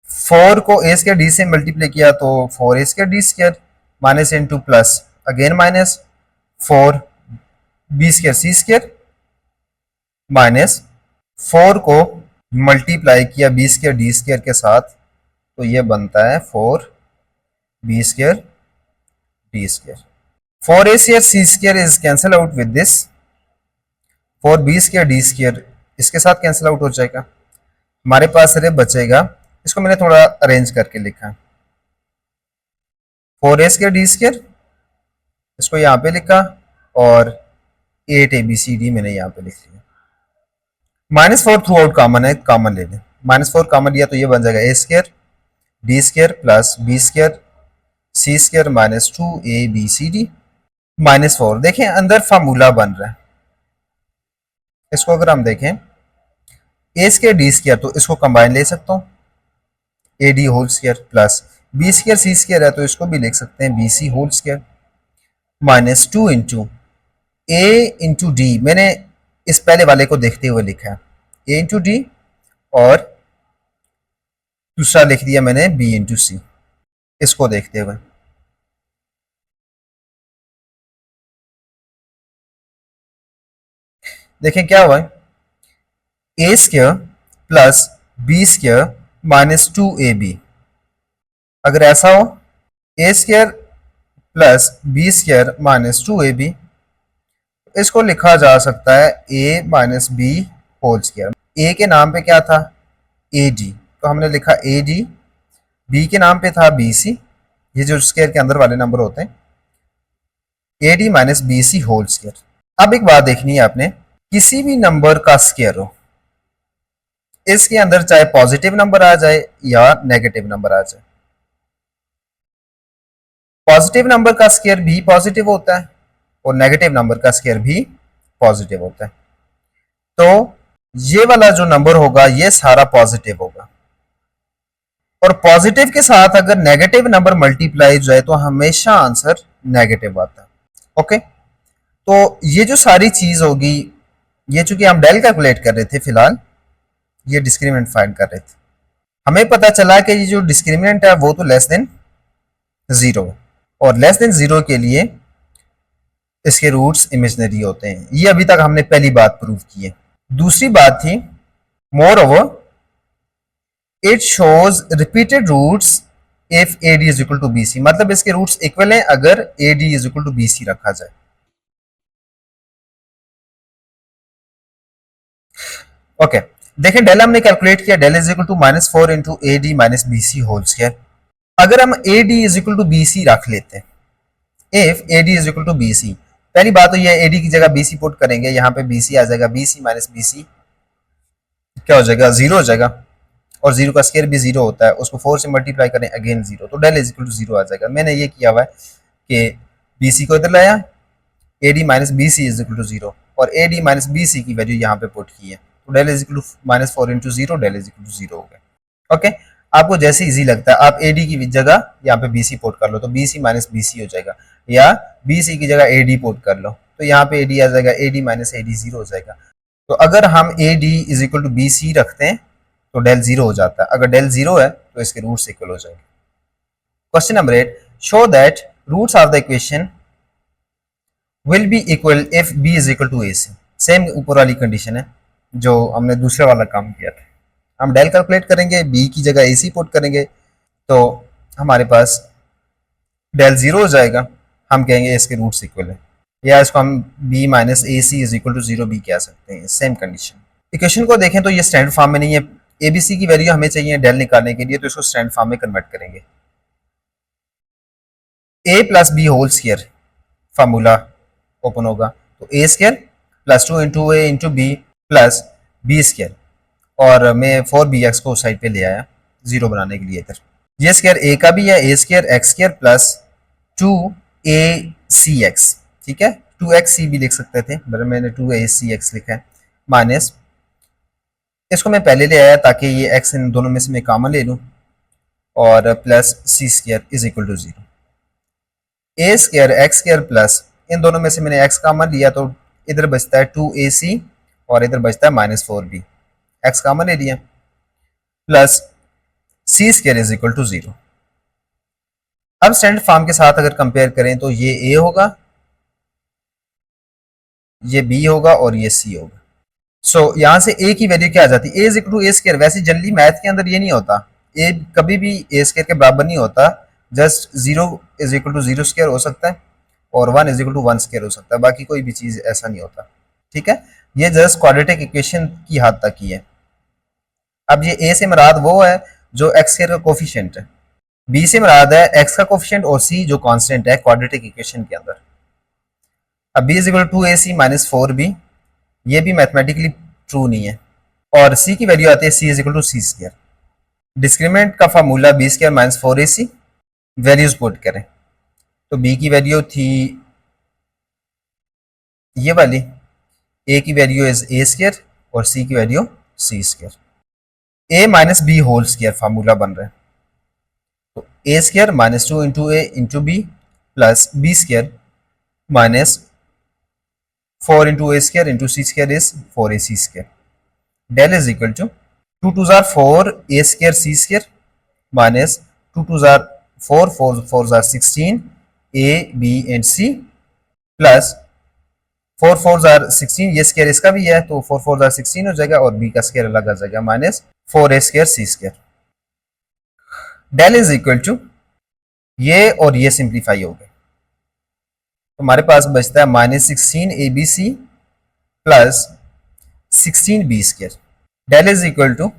4 को ए स्क्वायर डी से मल्टीप्लाई किया तो 4 a square d square minus into plus again minus 4 b square c square minus 4 को multiply किया B square d square के साथ तो ये बनता है 4 b square d square. 4 a square c square is cancel out with this, 4 b square d square इसके साथ कैंसिल आउट हो जाएगा। हमारे पास सिर्फ बचेगा, इसको मैंने थोड़ा अरेंज करके लिखा, 4 ए स्क्वायर डी स्क्वायर इसको यहाँ पे लिखा और 8 ए बी सी डी मैंने यहाँ पे लिख लिया। -4 थ्रू आउट कॉमन है, कॉमन ले लें, -4 कॉमन लिया तो ये बन जाएगा a square d square plus b square c square minus 2 a b c d -4। देखें अंदर फार्मूला बन रहा है, इसको अगर हम देखें ए स्क्वायर डी स्क्वायर तो इसको कंबाइन ले सकता हूँ a d whole square plus b square c square है तो इसको भी लिख सकते हैं b c whole square minus 2 into a into d, मैंने इस पहले वाले को देखते हुए लिखा है ए इंटू डी और दूसरा लिख दिया मैंने बी इंटू सी, इसको देखते हुए। देखें क्या हुआ है, a square plus b square minus 2 a b, अगर ऐसा हो a square plus b square minus 2ab, इसको लिखा जा सकता है a minus b whole square. A के नाम पे क्या था, ए डी, तो हमने लिखा ए डी, बी के नाम पे था बी सी, ये जो स्क्वायर के अंदर वाले नंबर होते हैं, a D minus B c whole square. अब एक बात देखनी है आपने, किसी भी नंबर का स्क्वायर हो, इसके अंदर चाहे पॉजिटिव नंबर आ जाए या नेगेटिव नंबर आ जाए, पॉजिटिव नंबर का स्क्वायर भी पॉजिटिव होता है और नेगेटिव नंबर का स्क्वायर भी पॉजिटिव होता है। तो ये वाला जो नंबर होगा ये सारा पॉजिटिव होगा, और पॉजिटिव के साथ अगर नेगेटिव नंबर मल्टीप्लाई जाए तो हमेशा आंसर नेगेटिव आता है। ओके, तो ये जो सारी चीज होगी, ये चूंकि हम डेल कैलकुलेट कर रहे थे, फिलहाल ये डिस्क्रिमिनेंट फाइंड कर रहे थे, हमें पता चला कि ये जो डिस्क्रिमिनेंट है वो तो लेस देन जीरो है, और लेस देन जीरो के लिए इसके रूट्स इमेजिनरी होते हैं। ये अभी तक हमने पहली बात प्रूव की है। दूसरी बात थी, moreover it shows repeated roots if a d is equal to b c, मतलब इसके रूट्स इक्वल हैं अगर a d is equal to b c रखा जाए। ओके, देखें डेल हमने कैलकुलेट किया, del is equal to minus 4 into a D minus B c whole square. अगर हम a d is equal to b c रख लेते हैं, if a d is equal to b सी, पहली बात तो ये ए डी की जगह बी सी पुट करेंगे, यहाँ पे बी सी आ जाएगा, b c minus B c क्या हो जाएगा, जीरो हो जाएगा, और जीरो का स्क्वायर भी जीरो होता है, उसको 4 से मल्टीप्लाई करें अगेन जीरो, तो del is equal to zero आ जाएगा। मैंने ये किया हुआ है कि बी सी को इधर लाया, A D minus B C is equal to zero, और A D minus B C की वैल्यू यहाँ पे पुट की है, तो del is equal to minus 4 into zero, del is equal to zero हो गया। ओके, आपको जैसे इजी लगता है, आप ए डी की जगह यहाँ पे बी सी पुट कर लो, तो b c minus B c हो जाएगा, या बी सी की जगह ए डी पुट कर लो, तो यहाँ पे ए डी आ जाएगा, a D minus a d zero हो जाएगा। तो अगर हम a d is equal to b c रखते हैं तो डेल जीरो हो जाता है, अगर डेल जीरो है तो इसके रूट्स इक्वल हो जाएंगे। Question number 8, show that roots of the equation will be equal if b is equal to a c. Same ऊपर वाली कंडीशन है जो हमने दूसरे वाला काम किया था। हम डेल कैलकुलेट करेंगे, बी की जगह ए सी पुट करेंगे, तो हमारे पास डेल जीरो हो जाएगा, हम कहेंगे इसके रूट्स इक्वल है, या इसको हम b minus a c is equal to zero भी कह सकते हैं, सेम कंडीशन। इक्वेशन को देखें तो ये स्टैंडर्ड फॉर्म में नहीं है, ए बी सी की वैल्यू हमें चाहिए डेल निकालने के लिए, तो इसको स्टैंडर्ड फॉर्म में कन्वर्ट करेंगे। a plus b whole square formula open होगा, तो a square plus 2 into a into b plus b square, और मैं 4bx को साइड पे ले आया जीरो बनाने के लिए इधर। ये स्क्वायर a का भी है, a square x square plus 2ac x, ठीक है, 2xc भी लिख सकते थे, बट मैंने 2ac x लिखा है, माइनस इसको मैं पहले ले आया ताकि ये x इन दोनों में से मैं कॉमन ले लूं, और plus c square is equal to zero. A square x square plus इन दोनों में से मैंने x कॉमन लिया, तो इधर बचता है 2ac और इधर बचता है माइनस 4b, x कॉमन ले लिया, plus c square is equal to zero. अब स्टैंडर्ड फॉर्म के साथ अगर कंपेयर करें तो ये a होगा, ये b होगा और ये c होगा। सो यहाँ से a की वैल्यू क्या आ जाती है, a is equal to a square. वैसे जनरली मैथ के अंदर ये नहीं होता, a कभी भी a स्क्वायर के बराबर नहीं होता, just zero is equal to zero square हो सकता है और 1 इज इक्वल टू 1 स्क्वायर हो सकता है, बाकी कोई भी चीज ऐसा नहीं होता, ठीक है। ये जस्ट क्वाड्रेटिक इक्वेशन की हद तक ही है। अब ये a से मुराद वो है जो x स्क्वायर का कोफिशिएंट है, b से मुराद है x का कोफिशिएंट, और c जो कांस्टेंट है क्वाड्रेटिक इक्वेशन के अंदर। अब b is equal to 2ac minus 4b, ये भी मैथमेटिकली ट्रू नहीं है, और c की वैल्यू आती है c is equal to c square. Discriminant का formula b square minus 4ac, values put करें तो b की वैल्यू थी ये वाली, a की वैल्यू इज a स्क्वायर और c की value c square. a minus b whole square formula बन रहा है, तो a square minus 2 into a into b plus b square minus 4 into a square into c square is 4ac square. Del is equal to 2 2 जार 4 a square c square minus 2 2 जार 4 4 4 जार 16 a b and c plus 4 4 जार 16, ये square इसका भी है तो 4 4 जार 16 हो जाएगा, और b का स्क्वायर अलग आ जाएगा minus 4a square c square. Del is equal to ये और ये सिंप्लीफाई हो गए, तो हमारे पास बचता है -16 ABC plus 16 B²। Del is equal to,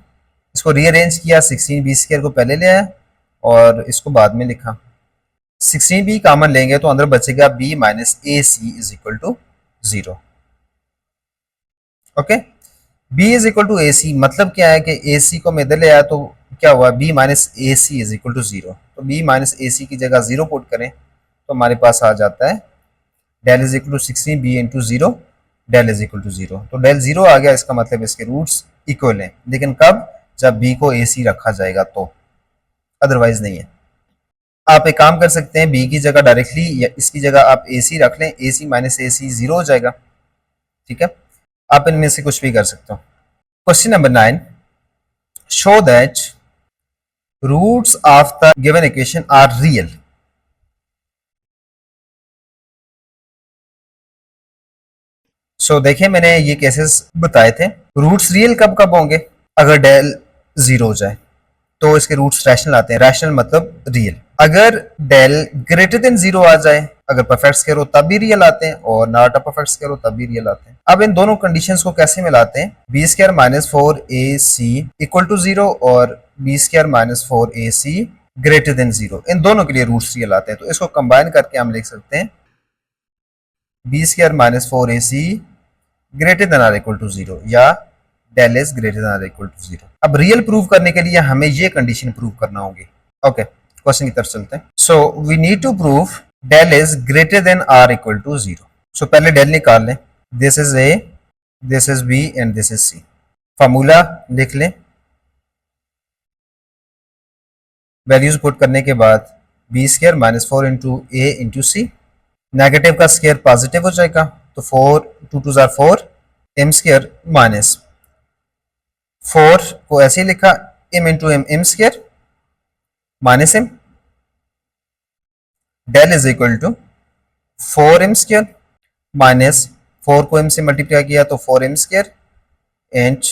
इसको रीअरेंज किया, 16 B² को पहले ले आया और इसको बाद में लिखा। 16B कॉमन लेंगे तो अंदर बचेगा B minus AC is equal to 0। Okay, B is equal to AC मतलब क्या है कि AC को मैं इधर ले आया तो क्या हुआ, B minus AC is equal to 0। तो B माइनस AC की जगह 0 पुट करें तो हमारे पास आ जाता है del is equal to 16B into 0, del is equal to 0। तो डेल 0 आ गया, इसका मतलब इसके रूट्स इक्वल हैं, लेकिन कब, जब B को AC रखा जाएगा तो, अदरवाइज नहीं है। आप एक काम कर सकते हैं, B की जगह डायरेक्टली या इसकी जगह आप AC रख लें, AC माइनस AC 0 हो जाएगा। ठीक है, आप इनमें से कुछ भी कर सकते हो। Question number 9, show that roots of the given equation are real. So देखिए, मैंने ये केसेस बताए थे। रूट्स रियल कब कब होंगे, अगर डेल 0 हो जाए तो इसके रूट्स रैशनल आते हैं। रैशनल मतलब रियल। अगर डेल ग्रेटर देन 0 आ जाए, अगर परफेक्ट स्क्वायर हो तब भी रियल आते हैं, और नॉट अ परफेक्ट स्क्वायर हो तब भी रियल आते हैं। अब इन दोनों कंडीशंस को कैसे मिलाते हैं, B² minus 4AC equal to 0 और B² minus 4AC greater than 0, इन दोनों के लिए रूट्स रियल आते हैं। तो इसको कंबाइन करके हम लिख सकते हैं B² minus 4AC greater than or equal to 0 या del is greater than or equal to 0। अब रियल प्रूव करने के लिए हमें ये कंडीशन प्रूव करना होगी। ओके, क्वेश्चन की तरफ चलते हैं। So we need to prove del is greater than or equal to 0। So पहले डेल निकाल लें, this is a, this is b and this is c. Formula लिख लें, वैल्यूज पुट करने के बाद B² minus 4 into a into c, negative का square positive हो जाएगा तो 4 2 2 जार 4, m² माइनस 4 को ऐसे ही लिखा, m into m m² minus m, del is equal to 4m² minus 4 को m से मल्टीप्लाई किया तो 4m² and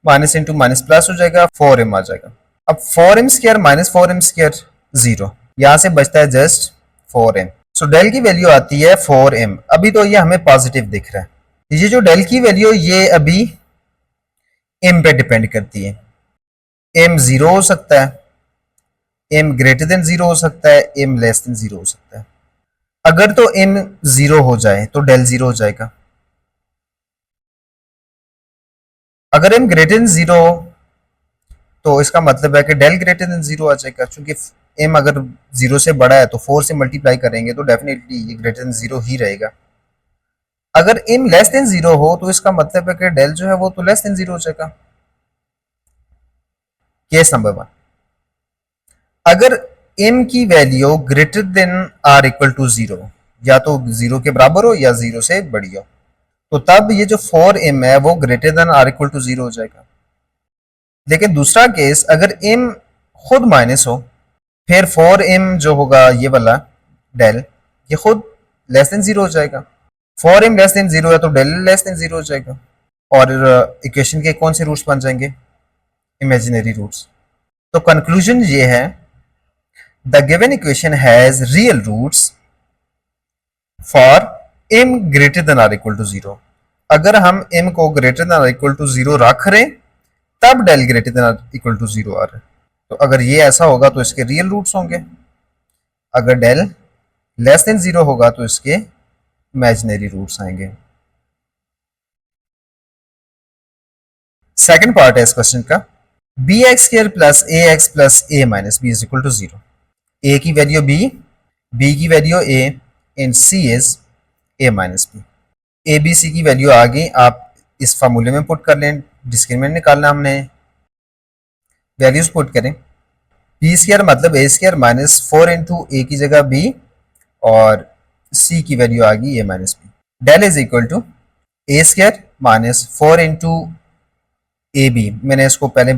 minus into minus plus हो जाएगा, 4m आ जाएगा। अब 4m² माइनस 4m² 0, यहां से बचता है जस्ट 4m। सो डेल की वैल्यू आती है 4m। अभी तो ये हमें पॉजिटिव दिख रहा है, ये जो डेल की वैल्यू ये अभी m पे डिपेंड करती है। m 0 हो सकता है, m ग्रेटर देन 0 हो सकता है, m लेस देन 0 हो सकता है। अगर तो m 0 हो जाए तो डेल 0 हो जाएगा। अगर m ग्रेटर देन 0 तो इसका मतलब है कि डेल ग्रेटर देन 0 आ जाएगा, क्योंकि m अगर 0 से बड़ा है तो 4 से मल्टीप्लाई करेंगे तो डेफिनेटली ये ग्रेटर देन 0 ही रहेगा। अगर m लेस देन 0 हो तो इसका मतलब है कि डेल जो है वो तो लेस देन 0 हो जाएगा। केस नंबर 1, अगर m की value greater than or equal to 0, या तो 0 के बराबर हो या 0 से बड़ी हो, तो तब ये जो 4m है वो greater than or equal to 0 हो जाएगा। लेकिन दूसरा केस, अगर m खुद माइनस हो, फिर 4m जो होगा ये वाला डेल, ये खुद लेस देन 0 हो जाएगा। 4m लेस देन 0 है तो डेल लेस देन 0 हो जाएगा। और इक्वेशन के कौन से रूट्स बन जाएंगे, इमेजिनरी रूट्स। तो कंक्लूजन ये है, the given equation has real roots for m greater than or equal to 0। अगर हम m को greater than or equal to 0 रख रहे हैं तब del greater than or equal to 0 आ रहा है। तो अगर ये ऐसा होगा तो इसके रियल रूट्स होंगे, अगर डेल लेस देन 0 होगा तो इसके इमेजिनरी रूट्स आएंगे। सेकंड पार्ट है इस क्वेश्चन का, bx² plus ax plus a minus b is equal to 0। a की वैल्यू b की value a and c is a minus b। a b c की वैल्यू आ गई, आप इस फार्मूले में पुट कर लें, डिस्क्रिमिनेंट निकालना हमने, वैल्यूज पुट करें। b² मतलब a² माइनस 4 इंटू ए की जगह b और c की वैल्यू आ गई a minus b। Del is equal to a² minus 4 into a b, मैंने इसको पहले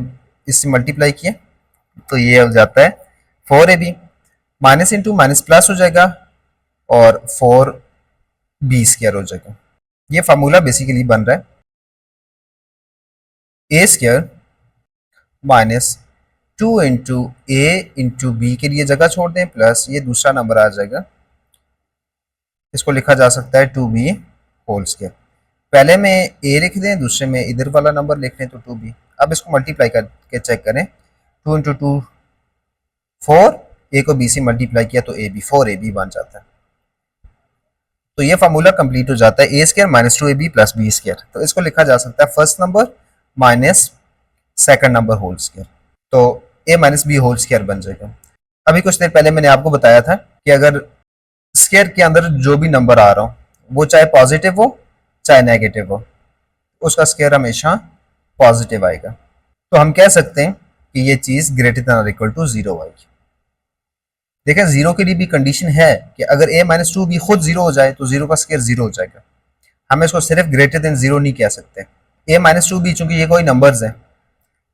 इससे मल्टीप्लाई किया तो ये हो जाता है 4ab, minus into minus plus हो जाएगा और 4b² हो जाएगा। ये फार्मूला बेसिकली बन रहा है a² minus 2 into a into B के लिए जगह छोड़ दें, प्लस ये दूसरा नंबर आ जाएगा, इसको लिखा जा सकता है 2b होल स्क्वायर। पहले में ए लिख दें, दूसरे में इधर वाला नंबर लिख लें तो 2b। अब इसको मल्टीप्लाई करके चेक करें, 2 इंटू 2 4, ए को बी से मल्टीप्लाई किया तो ए बी 4ab बन जाता है। तो ये फार्मूला कंप्लीट हो जाता है, a square minus 2ab plus b square. तो इसको लिखा जा सकता है first number minus second number whole square, तो a minus b whole square बन जाएगा। अभी कुछ देर पहले मैंने आपको बताया था कि अगर स्क्वायर के अंदर जो भी नंबर आ रहा हो वो चाहे पॉजिटिव हो चाहे नेगेटिव हो, उसका स्क्वायर हमेशा पॉजिटिव आएगा। तो हम कह सकते हैं कि ये चीज ग्रेटर देन और इक्वल टू 0 आएगी। देखें, 0 के लिए भी कंडीशन है कि अगर a माइनस 2 भी खुद 0 हो जाए तो 0 का स्क्वायर 0 हो जाएगा। हम इसको सिर्फ ग्रेटर देन 0 नहीं कह सकते। a माइनस 2 भी, चूंकि ये कोई नंबर्स हैं,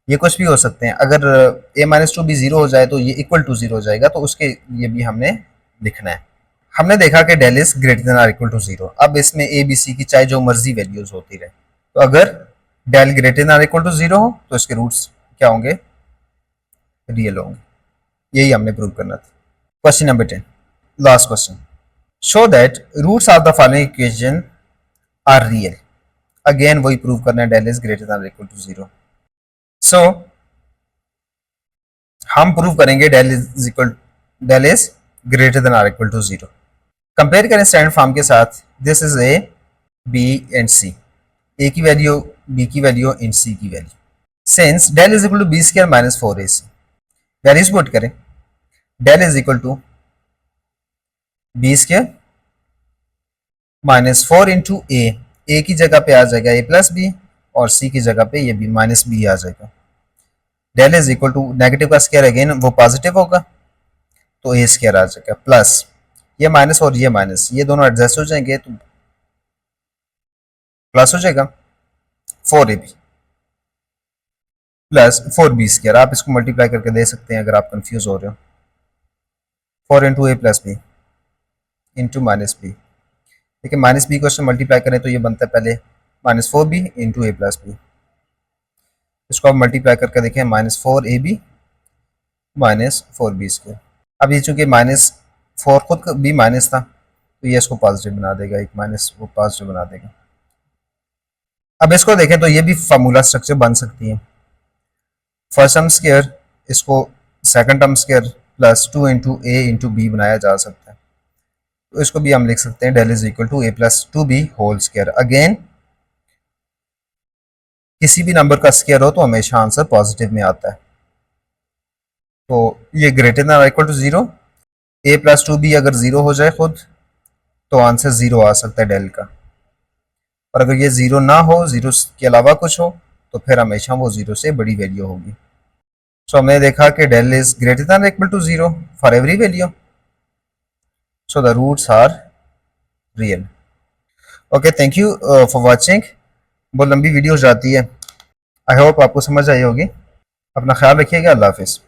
ये कुछ भी हो सकते हैं, अगर a माइनस 2 भी 0 हो जाए तो ये इक्वल टू 0 हो जाएगा, तो उसके लिए भी हमने लिखना है। हमने देखा कि डेल इज ग्रेटर देन और इक्वल टू 0। अब इसमें ए बी सी की चाहे जो मर्जी वैल्यूज होती रहे, तो अगर डेल ग्रेटर देन और इक्वल टू 0 हो तो इसके रूट्स क्या होंगे, रियल होंगे। यही हमने प्रूव करना था। Question number 10, last question, show that roots of the following equation are real. Again वही प्रूव करना है, डेल इज ग्रेटर देन और इक्वल टू 0। सो हम प्रूव करेंगे डेल इज ग्रेटर देन और इक्वल टू 0। कंपेयर करें स्टैंडर्ड फॉर्म के साथ, this is A B and C, A की वैल्यू बी की वैल्यू इन सी की value. Since del is equal to b square minus 4ac, values put करें, del is equal to b square minus 4 into a की जगह पे आ जाएगा a plus B और सी की जगह पे ये बी माइनस बी आ जाएगा। Del is equal to negative का स्क्वायर अगेन वो पॉजिटिव होगा तो ए स्क्वायर आ जाएगा, प्लस ये माइनस और ये माइनस, ये दोनों एडजस्ट हो जाएंगे तो प्लस हो जाएगा 4ab प्लस 4b स्क्वायर। आप इसको मल्टीप्लाई करके दे सकते हैं अगर आप कंफ्यूज हो रहे हो। 4 into a plus b into minus b. देखिए, माइनस बी को मल्टीप्लाई करें तो ये बनता है पहले minus 4b into a plus b. इसको आप मल्टीप्लाई करके देखें, minus 4ab minus 4b square. अब ये चूंकि माइनस 4 खुद भी माइनस था तो ये इसको पॉजिटिव बना देगा, एक माइनस वो पॉजिटिव बना देगा। अब इसको देखें तो ये भी फार्मूला स्ट्रक्चर बन सकती है, फर्स्ट टर्म स्क्वायर इसको second term square plus 2 into a into b बनाया जा सकता है। तो इसको भी हम लिख सकते हैं del is equal to a plus 2b whole square. Again किसी भी नंबर का स्क्वायर हो तो हमेशा आंसर पॉजिटिव में आता है। तो ये ग्रेटर देन और equal to 0, a plus 2b अगर 0 हो जाए खुद तो आंसर 0 आ सकता है डेल का, और अगर ये 0 ना हो, 0 के अलावा कुछ हो, तो फिर हमेशा वो 0 से बड़ी वैल्यू होगी। सो हमने देखा कि डेल इज ग्रेटर देन और equal to 0 for every value, so the roots are real. Okay, thank you for watching. बहुत लंबी वीडियो हो जाती है, आई होप आपको समझ आई होगी। अपना ख्याल रखिएगा, अल्लाह हाफिज़।